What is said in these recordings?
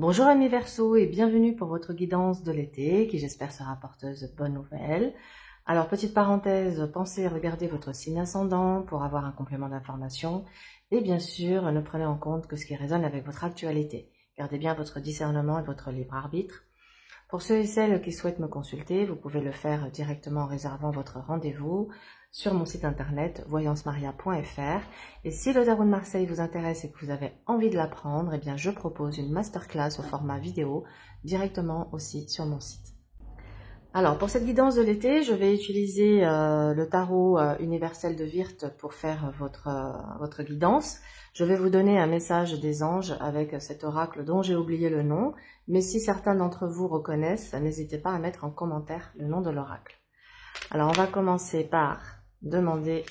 Bonjour amis Verseaux et bienvenue pour votre guidance de l'été qui j'espère sera porteuse de bonnes nouvelles. Alors petite parenthèse, pensez à regarder votre signe ascendant pour avoir un complément d'information et bien sûr ne prenez en compte que ce qui résonne avec votre actualité. Gardez bien votre discernement et votre libre arbitre. Pour ceux et celles qui souhaitent me consulter, vous pouvez le faire directement en réservant votre rendez-vous sur mon site internet voyancemaria.fr. Et si le tarot de Marseille vous intéresse et que vous avez envie de l'apprendre, eh bien je propose une masterclass au format vidéo directement aussi sur mon site. Alors pour cette guidance de l'été, je vais utiliser le tarot universel de Wirth pour faire votre guidance. Je vais vous donner un message des anges avec cet oracle dont j'ai oublié le nom, mais si certains d'entre vous reconnaissent, n'hésitez pas à mettre en commentaire le nom de l'oracle. Alors on va commencer par demander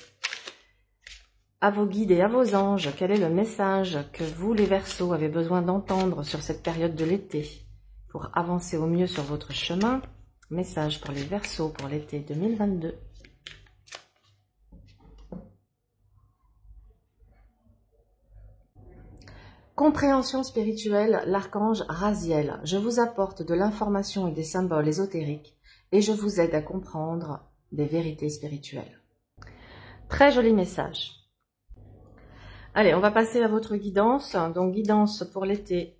à vos guides et à vos anges quel est le message que vous les Verseaux avez besoin d'entendre sur cette période de l'été pour avancer au mieux sur votre chemin. Message pour les Verseaux pour l'été 2022. Compréhension spirituelle, l'archange Raziel. Je vous apporte de l'information et des symboles ésotériques et je vous aide à comprendre des vérités spirituelles. Très joli message. Allez, on va passer à votre guidance. Donc, guidance pour l'été.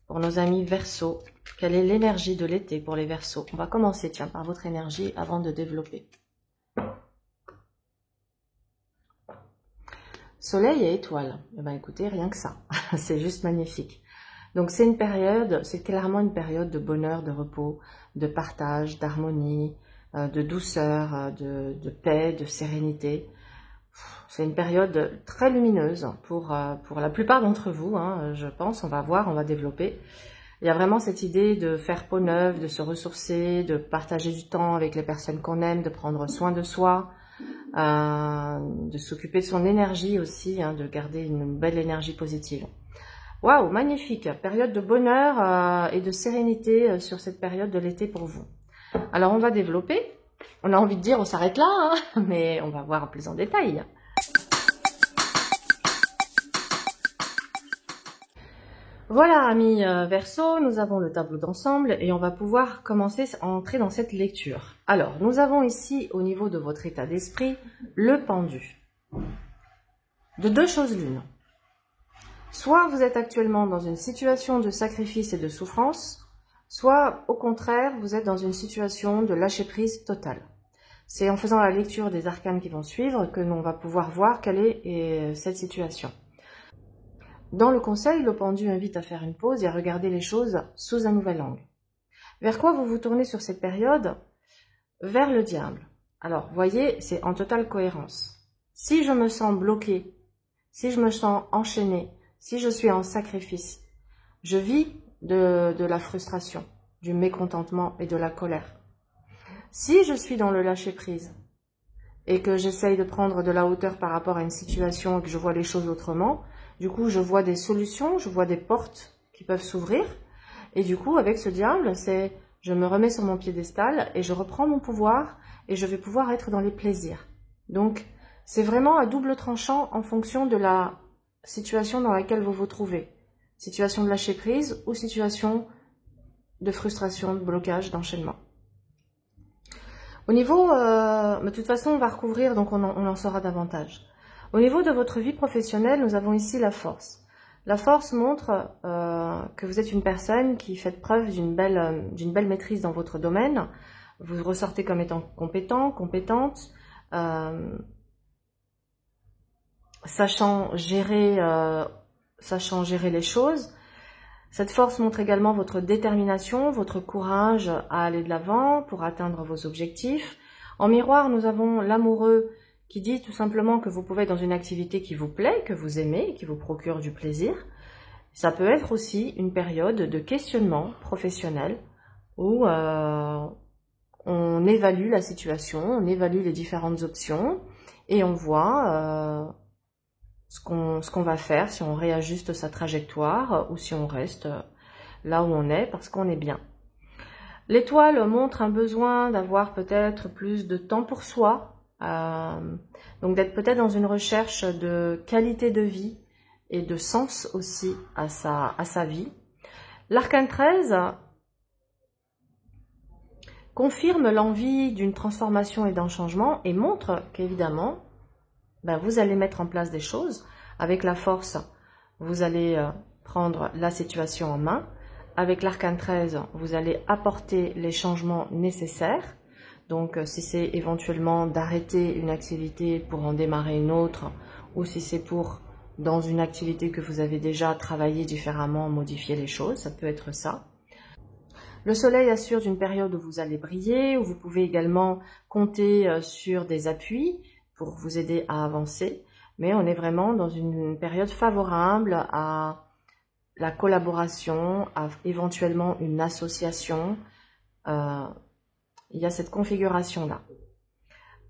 Pour nos amis Verseaux. Quelle est l'énergie de l'été pour les Verseaux? On va commencer, tiens, par votre énergie avant de développer. Soleil et étoiles. Eh bien, écoutez, rien que ça. C'est juste magnifique. Donc, c'est une période, c'est clairement une période de bonheur, de repos, de partage, d'harmonie, de douceur, de paix, de sérénité. C'est une période très lumineuse pour la plupart d'entre vous, hein, je pense. On va voir, on va développer. Il y a vraiment cette idée de faire peau neuve, de se ressourcer, de partager du temps avec les personnes qu'on aime, de prendre soin de soi, de s'occuper de son énergie aussi, hein, de garder une belle énergie positive. Waouh, magnifique! Période de bonheur et de sérénité sur cette période de l'été pour vous. Alors, on va développer. On a envie de dire, on s'arrête là, hein, mais on va voir plus en détail. Voilà, amis Verseaux, nous avons le tableau d'ensemble et on va pouvoir commencer à entrer dans cette lecture. Alors, nous avons ici, au niveau de votre état d'esprit, le pendu. De deux choses l'une. Soit vous êtes actuellement dans une situation de sacrifice et de souffrance, soit au contraire, vous êtes dans une situation de lâcher-prise totale. C'est en faisant la lecture des arcanes qui vont suivre que l'on va pouvoir voir quelle est cette situation. Dans le conseil, le pendu invite à faire une pause et à regarder les choses sous un nouvel angle. Vers quoi vous vous tournez sur cette période? Vers le diable. Alors, voyez, c'est en totale cohérence. Si je me sens bloqué, si je me sens enchaîné, si je suis en sacrifice, je vis de la frustration, du mécontentement et de la colère. Si je suis dans le lâcher-prise et que j'essaye de prendre de la hauteur par rapport à une situation et que je vois les choses autrement, du coup, je vois des solutions, je vois des portes qui peuvent s'ouvrir. Et du coup, avec ce diable, c'est je me remets sur mon piédestal et je reprends mon pouvoir et je vais pouvoir être dans les plaisirs. Donc, c'est vraiment à double tranchant en fonction de la situation dans laquelle vous vous trouvez. Situation de lâcher prise ou situation de frustration, de blocage, d'enchaînement. Au niveau, de toute façon, on va recouvrir, donc on en saura davantage. Au niveau de votre vie professionnelle, nous avons ici la force. La force montre que vous êtes une personne qui fait preuve d'une belle maîtrise dans votre domaine. Vous ressortez comme étant compétent, compétente, sachant gérer les choses. Cette force montre également votre détermination, votre courage à aller de l'avant pour atteindre vos objectifs. En miroir, nous avons l'amoureux qui dit tout simplement que vous pouvez être dans une activité qui vous plaît, que vous aimez, qui vous procure du plaisir. Ça peut être aussi une période de questionnement professionnel où on évalue la situation, on évalue les différentes options et on voit ce qu'on va faire, si on réajuste sa trajectoire ou si on reste là où on est parce qu'on est bien. L'étoile montre un besoin d'avoir peut-être plus de temps pour soi, donc d'être peut-être dans une recherche de qualité de vie, et de sens aussi à sa vie. L'arcane 13 confirme l'envie d'une transformation et d'un changement et montre qu'évidemment, vous allez mettre en place des choses. Avec la force, vous allez prendre la situation en main. Avec l'arcane 13, vous allez apporter les changements nécessaires. Donc, si c'est éventuellement d'arrêter une activité pour en démarrer une autre, ou si c'est pour, dans une activité que vous avez déjà travaillé différemment, modifier les choses, ça peut être ça. Le soleil assure d'une période où vous allez briller, où vous pouvez également compter sur des appuis pour vous aider à avancer. Mais on est vraiment dans une période favorable à la collaboration, à éventuellement une association. Il y a cette configuration-là.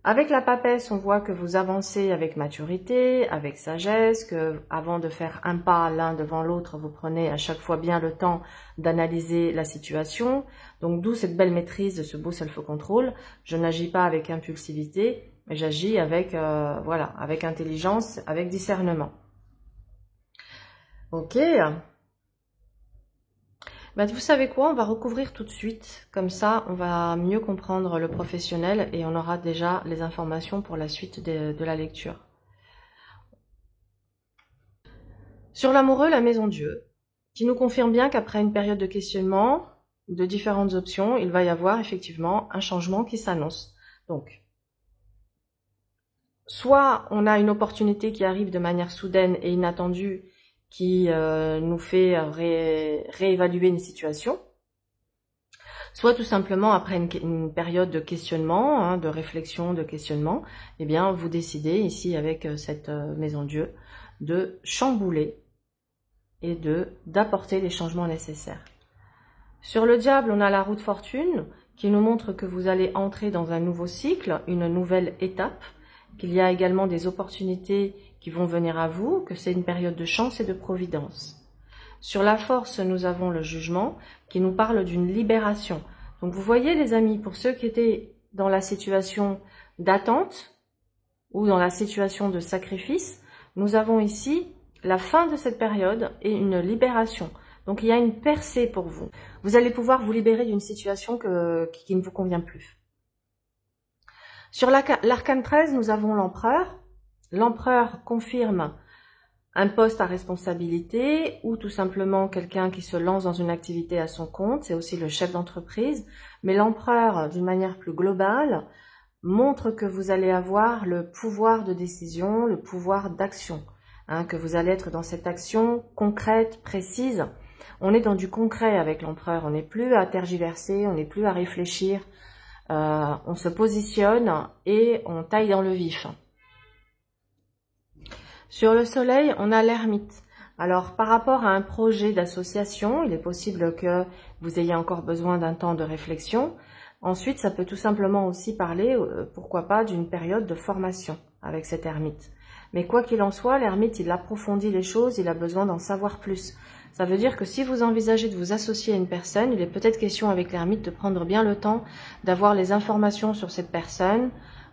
Avec la papesse, on voit que vous avancez avec maturité, avec sagesse, que avant de faire un pas l'un devant l'autre, vous prenez à chaque fois bien le temps d'analyser la situation. Donc d'où cette belle maîtrise de ce beau self-control. Je n'agis pas avec impulsivité, mais j'agis avec, avec intelligence, avec discernement. Ok. Vous savez quoi, on va recouvrir tout de suite, comme ça on va mieux comprendre le professionnel et on aura déjà les informations pour la suite de la lecture. Sur l'amoureux, la maison Dieu, qui nous confirme bien qu'après une période de questionnement, de différentes options, il va y avoir effectivement un changement qui s'annonce. Donc, soit on a une opportunité qui arrive de manière soudaine et inattendue, qui nous fait réévaluer une situation, soit tout simplement après une période de questionnement, de réflexion, de questionnement, eh bien vous décidez ici avec cette maison Dieu de chambouler et d'apporter les changements nécessaires. Sur le diable, on a la roue de fortune qui nous montre que vous allez entrer dans un nouveau cycle, une nouvelle étape, qu'il y a également des opportunités qui vont venir à vous, que c'est une période de chance et de providence. Sur la force, nous avons le jugement qui nous parle d'une libération. Donc vous voyez les amis, pour ceux qui étaient dans la situation d'attente ou dans la situation de sacrifice, nous avons ici la fin de cette période et une libération. Donc il y a une percée pour vous. Vous allez pouvoir vous libérer d'une situation qui ne vous convient plus. Sur l'arcane 13, nous avons l'empereur. L'empereur confirme un poste à responsabilité ou tout simplement quelqu'un qui se lance dans une activité à son compte. C'est aussi le chef d'entreprise. Mais l'empereur, d'une manière plus globale, montre que vous allez avoir le pouvoir de décision, le pouvoir d'action. Que vous allez être dans cette action concrète, précise. On est dans du concret avec l'empereur. On n'est plus à tergiverser, on n'est plus à réfléchir. On se positionne et on taille dans le vif. Sur le soleil, on a l'ermite. Alors, par rapport à un projet d'association, il est possible que vous ayez encore besoin d'un temps de réflexion. Ensuite, ça peut tout simplement aussi parler, pourquoi pas, d'une période de formation avec cet ermite. Mais quoi qu'il en soit, l'ermite, il approfondit les choses, il a besoin d'en savoir plus. Ça veut dire que si vous envisagez de vous associer à une personne, il est peut-être question avec l'ermite de prendre bien le temps d'avoir les informations sur cette personne,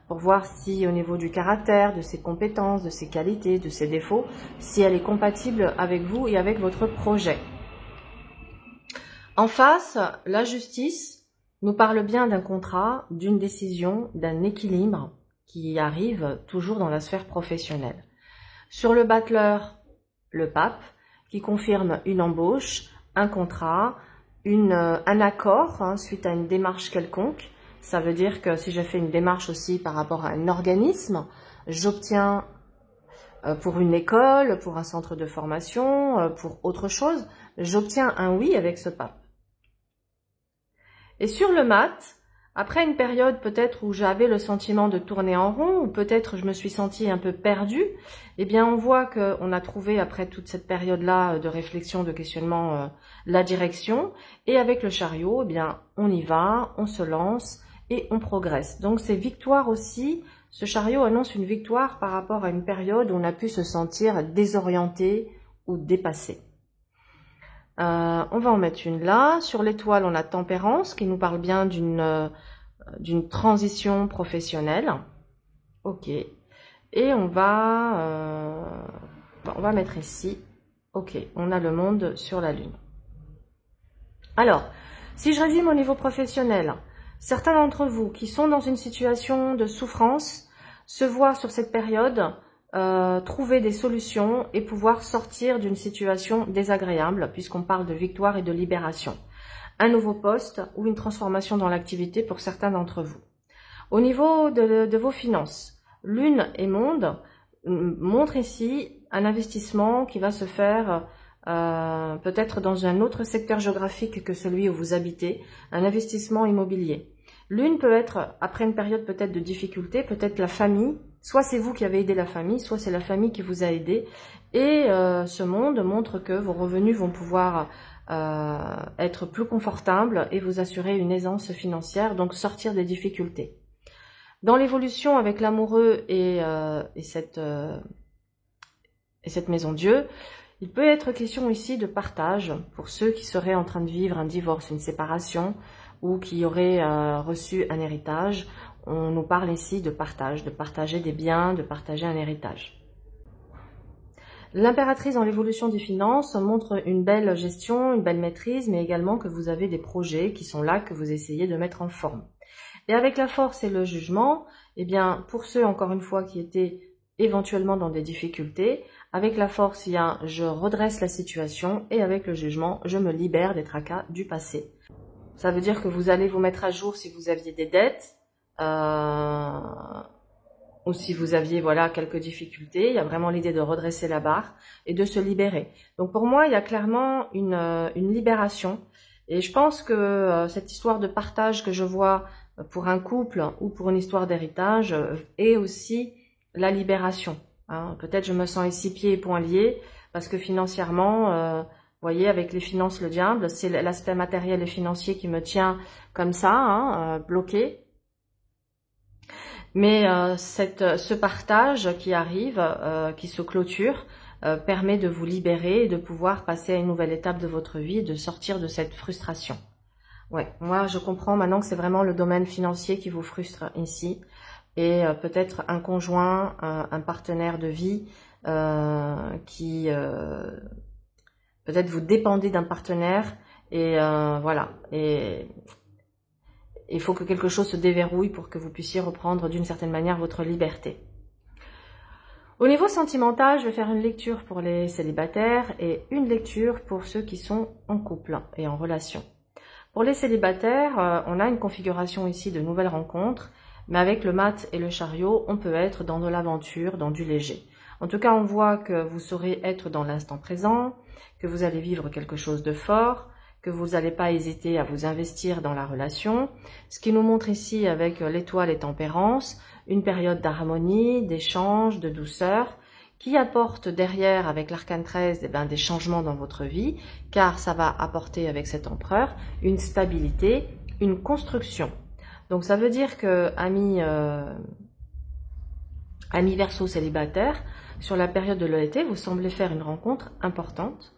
pour voir si au niveau du caractère, de ses compétences, de ses qualités, de ses défauts, si elle est compatible avec vous et avec votre projet. En face, la justice nous parle bien d'un contrat, d'une décision, d'un équilibre qui arrive toujours dans la sphère professionnelle. Sur le battleur, le pape, qui confirme une embauche, un contrat, un accord suite à une démarche quelconque. Ça veut dire que si je fais une démarche aussi par rapport à un organisme, j'obtiens pour une école, pour un centre de formation, pour autre chose, j'obtiens un oui avec ce pape. Et sur le mat, après une période peut-être où j'avais le sentiment de tourner en rond, ou peut-être je me suis sentie un peu perdue, eh bien on voit qu'on a trouvé après toute cette période-là de réflexion, de questionnement, la direction. Et avec le chariot, eh bien on y va, on se lance et on progresse. Donc c'est victoire aussi, ce chariot annonce une victoire par rapport à une période où on a pu se sentir désorienté ou dépassé. On va en mettre une là. Sur l'étoile, on a tempérance qui nous parle bien d'une transition professionnelle. Ok. Et on va Bon, on va mettre ici. Ok, on a le monde sur la Lune. Alors, si je résume au niveau professionnel, certains d'entre vous qui sont dans une situation de souffrance se voient sur cette période trouver des solutions et pouvoir sortir d'une situation désagréable, puisqu'on parle de victoire et de libération. Un nouveau poste ou une transformation dans l'activité pour certains d'entre vous. Au niveau de vos finances, Lune et Monde montrent ici un investissement qui va se faire peut-être dans un autre secteur géographique que celui où vous habitez, un investissement immobilier. Lune peut être, après une période peut-être de difficulté, peut-être la famille, soit c'est vous qui avez aidé la famille, soit c'est la famille qui vous a aidé. Et ce monde montre que vos revenus vont pouvoir être plus confortables et vous assurer une aisance financière, donc sortir des difficultés. Dans l'évolution avec l'amoureux et cette maison Dieu, il peut être question ici de partage pour ceux qui seraient en train de vivre un divorce, une séparation ou qui auraient reçu un héritage. On nous parle ici de partage, de partager des biens, de partager un héritage. L'impératrice dans l'évolution des finances montre une belle gestion, une belle maîtrise, mais également que vous avez des projets qui sont là, que vous essayez de mettre en forme. Et avec la force et le jugement, eh bien, pour ceux, encore une fois, qui étaient éventuellement dans des difficultés, avec la force, il y a je redresse la situation et avec le jugement, je me libère des tracas du passé. Ça veut dire que vous allez vous mettre à jour si vous aviez des dettes ou si vous aviez voilà quelques difficultés. Il y a vraiment l'idée de redresser la barre et de se libérer. Donc pour moi, il y a clairement une libération. Et je pense que cette histoire de partage que je vois pour un couple ou pour une histoire d'héritage est aussi la libération. Hein. Peut-être je me sens ici pieds et poings liés parce que financièrement, vous voyez, avec les finances, le diable, c'est l'aspect matériel et financier qui me tient comme ça, hein, bloqué. Mais ce partage qui arrive, qui se clôture, permet de vous libérer et de pouvoir passer à une nouvelle étape de votre vie et de sortir de cette frustration. Ouais, moi je comprends maintenant que c'est vraiment le domaine financier qui vous frustre ici. Et peut-être un conjoint, un partenaire de vie qui peut-être vous dépendez d'un partenaire et voilà. Et il faut que quelque chose se déverrouille pour que vous puissiez reprendre d'une certaine manière votre liberté. Au niveau sentimental, je vais faire une lecture pour les célibataires et une lecture pour ceux qui sont en couple et en relation. Pour les célibataires, on a une configuration ici de nouvelles rencontres, mais avec le mat et le chariot, on peut être dans de l'aventure, dans du léger. En tout cas, on voit que vous saurez être dans l'instant présent, que vous allez vivre quelque chose de fort, que vous n'allez pas hésiter à vous investir dans la relation. Ce qui nous montre ici avec l'étoile et tempérance, une période d'harmonie, d'échange, de douceur, qui apporte derrière, avec l'arcane 13, des changements dans votre vie, car ça va apporter avec cet empereur une stabilité, une construction. Donc ça veut dire que, amis Verseau célibataire, sur la période de l'été, vous semblez faire une rencontre importante.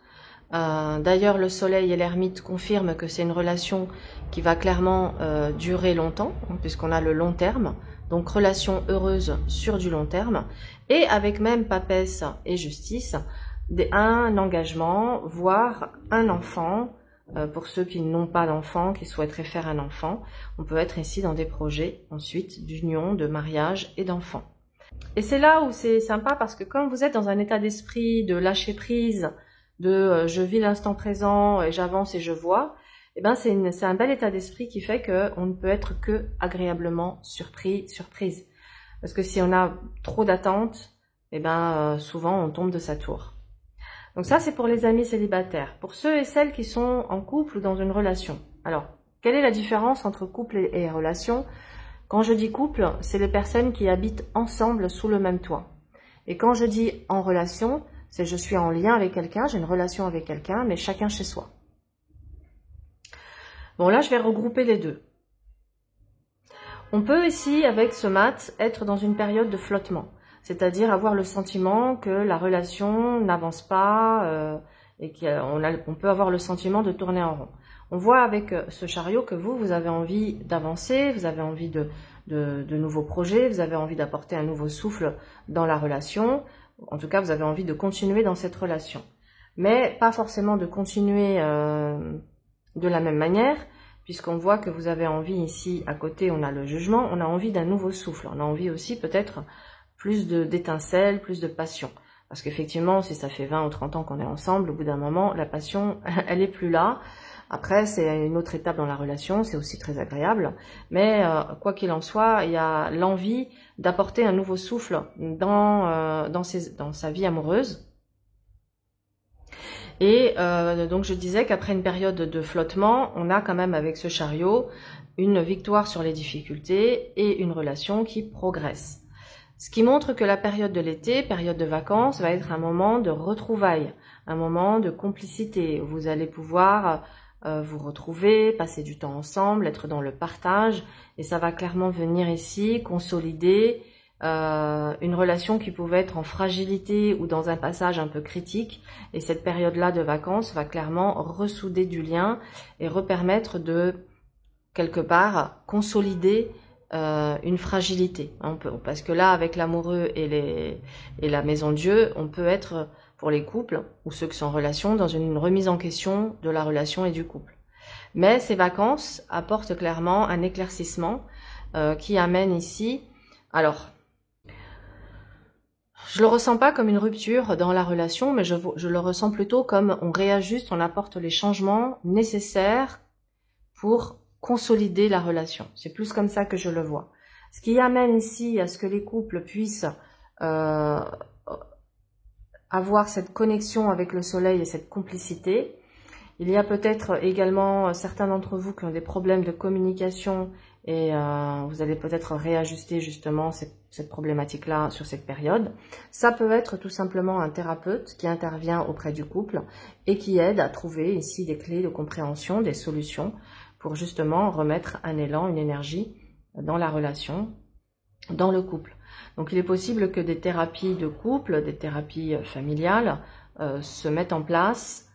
D'ailleurs, le soleil et l'ermite confirment que c'est une relation qui va clairement durer longtemps, hein, puisqu'on a le long terme. Donc, relation heureuse sur du long terme. Et avec même papesse et justice, un engagement, voire un enfant. Pour ceux qui n'ont pas d'enfant, qui souhaiteraient faire un enfant, on peut être ici dans des projets ensuite d'union, de mariage et d'enfants. Et c'est là où c'est sympa parce que quand vous êtes dans un état d'esprit de lâcher prise, de je vis l'instant présent et j'avance et je vois, eh ben c'est un bel état d'esprit qui fait qu'on ne peut être que agréablement surprise. Parce que si on a trop d'attentes, eh ben souvent on tombe de sa tour. Donc ça, c'est pour les amis célibataires. Pour ceux et celles qui sont en couple ou dans une relation. Alors, quelle est la différence entre couple et relation? Quand je dis couple, c'est les personnes qui habitent ensemble sous le même toit. Et quand je dis en relation, c'est je suis en lien avec quelqu'un, j'ai une relation avec quelqu'un, mais chacun chez soi. Bon, là, je vais regrouper les deux. On peut ici, avec ce mat, être dans une période de flottement. C'est-à-dire avoir le sentiment que la relation n'avance pas et qu'on peut avoir le sentiment de tourner en rond. On voit avec ce chariot que vous avez envie d'avancer, vous avez envie de nouveaux projets, vous avez envie d'apporter un nouveau souffle dans la relation. En tout cas, vous avez envie de continuer dans cette relation. Mais pas forcément de continuer de la même manière, puisqu'on voit que vous avez envie ici, à côté, on a le jugement, on a envie d'un nouveau souffle. On a envie aussi peut-être plus d'étincelles, plus de passion. Parce qu'effectivement, si ça fait 20 ou 30 ans qu'on est ensemble, au bout d'un moment, la passion, elle est plus là. Après, c'est une autre étape dans la relation, c'est aussi très agréable. Mais quoi qu'il en soit, il y a l'envie d'apporter un nouveau souffle dans sa vie amoureuse. Et donc je disais qu'après une période de flottement, on a quand même avec ce chariot une victoire sur les difficultés et une relation qui progresse. Ce qui montre que la période de l'été, période de vacances, va être un moment de retrouvailles, un moment de complicité. Où vous allez pouvoir vous retrouver, passer du temps ensemble, être dans le partage. Et ça va clairement venir ici consolider une relation qui pouvait être en fragilité ou dans un passage un peu critique. Et cette période-là de vacances va clairement ressouder du lien et repermettre de, quelque part, consolider une fragilité. Parce que là, avec l'amoureux et la maison Dieu, on peut être, pour les couples ou ceux qui sont en relation, dans une remise en question de la relation et du couple. Mais ces vacances apportent clairement un éclaircissement qui amène ici... Alors, je le ressens pas comme une rupture dans la relation, mais je le ressens plutôt comme on réajuste, on apporte les changements nécessaires pour consolider la relation. C'est plus comme ça que je le vois. Ce qui amène ici à ce que les couples puissent avoir cette connexion avec le soleil et cette complicité. Il y a peut-être également certains d'entre vous qui ont des problèmes de communication et vous allez peut-être réajuster justement cette problématique-là sur cette période. Ça peut être tout simplement un thérapeute qui intervient auprès du couple et qui aide à trouver ici des clés de compréhension, des solutions pour justement remettre un élan, une énergie dans la relation, dans le couple. Donc il est possible que des thérapies de couple, des thérapies familiales se mettent en place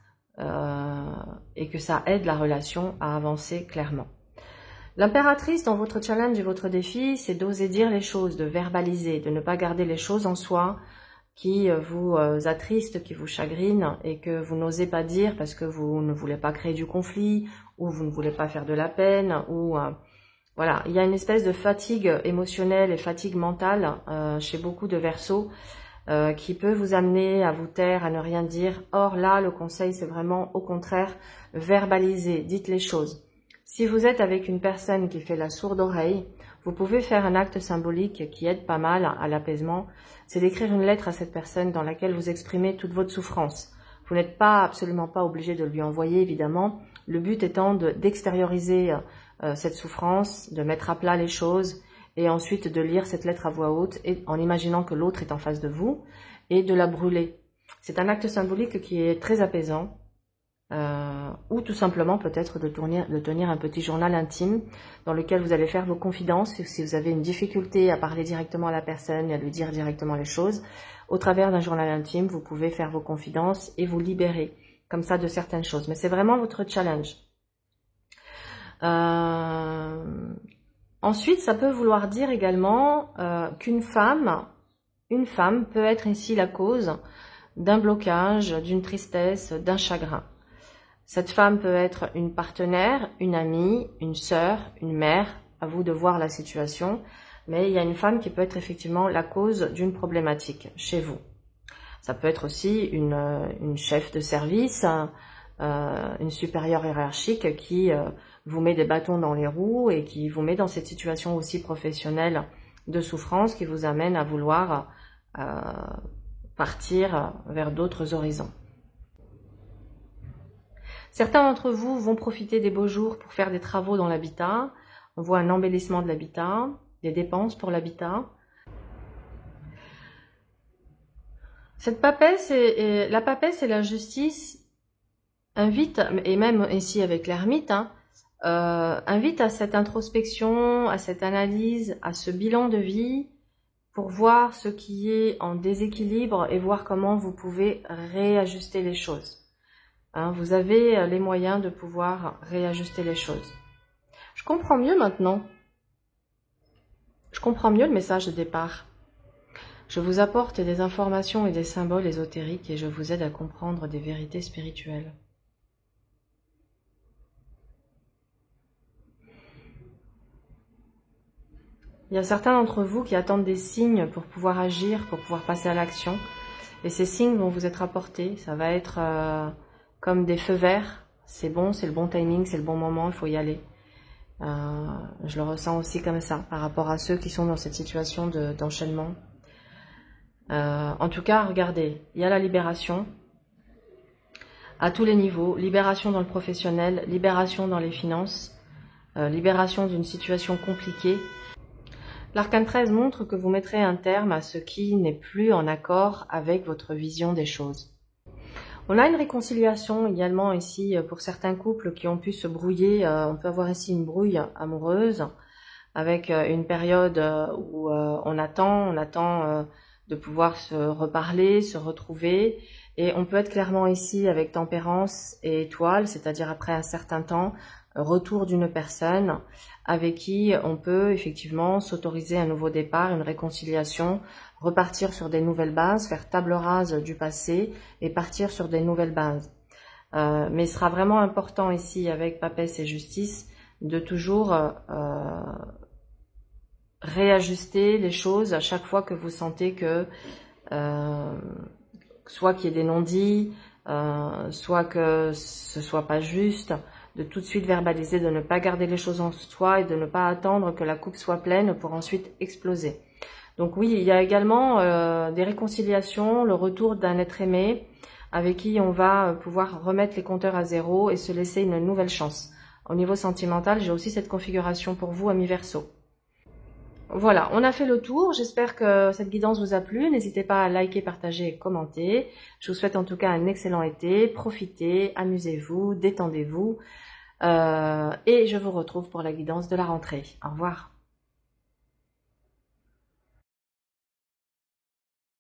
et que ça aide la relation à avancer clairement. L'impératrice dans votre challenge et votre défi, c'est d'oser dire les choses, de verbaliser, de ne pas garder les choses en soi qui vous attristent, qui vous chagrinent et que vous n'osez pas dire parce que vous ne voulez pas créer du conflit ou vous ne voulez pas faire de la peine ou voilà, il y a une espèce de fatigue émotionnelle et fatigue mentale chez beaucoup de Verseaux qui peut vous amener à vous taire, à ne rien dire. Or là, le conseil, c'est vraiment au contraire, verbaliser, dites les choses. Si vous êtes avec une personne qui fait la sourde oreille, vous pouvez faire un acte symbolique qui aide pas mal à l'apaisement, c'est d'écrire une lettre à cette personne dans laquelle vous exprimez toute votre souffrance. Vous n'êtes pas absolument pas obligé de lui envoyer, évidemment. Le but étant d'extérioriser cette souffrance, de mettre à plat les choses et ensuite de lire cette lettre à voix haute et en imaginant que l'autre est en face de vous et de la brûler. C'est un acte symbolique qui est très apaisant. Ou tout simplement peut-être de tenir un petit journal intime dans lequel vous allez faire vos confidences. Si vous avez une difficulté à parler directement à la personne et à lui dire directement les choses, au travers d'un journal intime, vous pouvez faire vos confidences et vous libérer comme ça de certaines choses. Mais c'est vraiment votre challenge. Ensuite, ça peut vouloir dire également qu'une femme peut être ici la cause d'un blocage, d'une tristesse, d'un chagrin. Cette femme peut être une partenaire, une amie, une sœur, une mère, à vous de voir la situation, mais il y a une femme qui peut être effectivement la cause d'une problématique chez vous. Ça peut être aussi une chef de service, une supérieure hiérarchique qui vous met des bâtons dans les roues et qui vous met dans cette situation aussi professionnelle de souffrance qui vous amène à vouloir partir vers d'autres horizons. Certains d'entre vous vont profiter des beaux jours pour faire des travaux dans l'habitat. On voit un embellissement de l'habitat, des dépenses pour l'habitat. Cette papesse la papesse et la justice invitent, et même ici avec l'ermite, invitent à cette introspection, à cette analyse, à ce bilan de vie pour voir ce qui est en déséquilibre et voir comment vous pouvez réajuster les choses. Vous avez les moyens de pouvoir réajuster les choses. Je comprends mieux maintenant. Je comprends mieux le message de départ. Je vous apporte des informations et des symboles ésotériques et je vous aide à comprendre des vérités spirituelles. Il y a certains d'entre vous qui attendent des signes pour pouvoir agir, pour pouvoir passer à l'action. Et ces signes vont vous être apportés. Ça va être comme des feux verts. C'est bon, c'est le bon timing, c'est le bon moment, il faut y aller. Je le ressens aussi comme ça, par rapport à ceux qui sont dans cette situation d'enchaînement. En tout cas, regardez, il y a la libération à tous les niveaux. Libération dans le professionnel, libération dans les finances, libération d'une situation compliquée. L'arcane 13 montre que vous mettrez un terme à ce qui n'est plus en accord avec votre vision des choses. On a une réconciliation également ici pour certains couples qui ont pu se brouiller. On peut avoir ici une brouille amoureuse avec une période où on attend de pouvoir se reparler, se retrouver. Et on peut être clairement ici avec tempérance et étoile, c'est-à-dire après un certain temps, retour d'une personne avec qui on peut effectivement s'autoriser un nouveau départ, une réconciliation, repartir sur des nouvelles bases, faire table rase du passé et partir sur des nouvelles bases. Mais il sera vraiment important ici avec Papesse et Justice de toujours réajuster les choses à chaque fois que vous sentez que soit qu'il y ait des non-dits, soit que ce soit pas juste, de tout de suite verbaliser, de ne pas garder les choses en soi et de ne pas attendre que la coupe soit pleine pour ensuite exploser. Donc oui, il y a également des réconciliations, le retour d'un être aimé avec qui on va pouvoir remettre les compteurs à zéro et se laisser une nouvelle chance. Au niveau sentimental, j'ai aussi cette configuration pour vous, amis Verseau. Voilà, on a fait le tour. J'espère que cette guidance vous a plu. N'hésitez pas à liker, partager et commenter. Je vous souhaite en tout cas un excellent été. Profitez, amusez-vous, détendez-vous. Et je vous retrouve pour la guidance de la rentrée. Au revoir.